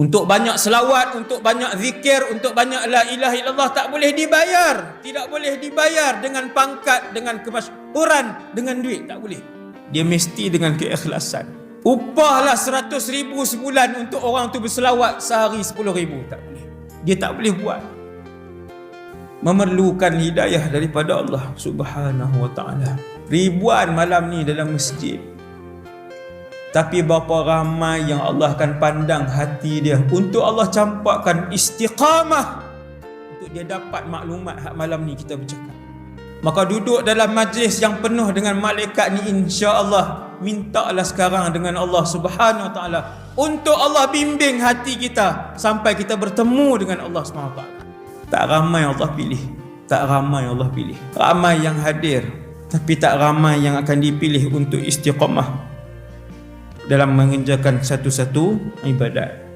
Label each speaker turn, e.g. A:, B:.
A: Untuk banyak selawat, untuk banyak zikir, untuk banyak la ilaha illallah tak boleh dibayar. Tidak boleh dibayar dengan pangkat, dengan kemasyhuran, dengan duit. Tak boleh. Dia mesti dengan keikhlasan. Upahlah 100,000 sebulan untuk orang tu berselawat sehari 10,000. Tak boleh. Dia tak boleh buat. Memerlukan hidayah daripada Allah Subhanahu wa ta'ala. Ribuan malam ni dalam masjid. Tapi berapa ramai yang Allah akan pandang hati dia untuk Allah campakkan istiqamah untuk dia dapat maklumat hak malam ni kita bercakap. Maka duduk dalam majlis yang penuh dengan malaikat ni, insya-Allah mintalah sekarang dengan Allah Subhanahu wa taala untuk Allah bimbing hati kita sampai kita bertemu dengan Allah Subhanahu wa taala. Tak ramai Allah pilih. Tak ramai Allah pilih. Ramai yang hadir, tapi tak ramai yang akan dipilih untuk istiqamah dalam mengerjakan satu-satu ibadat.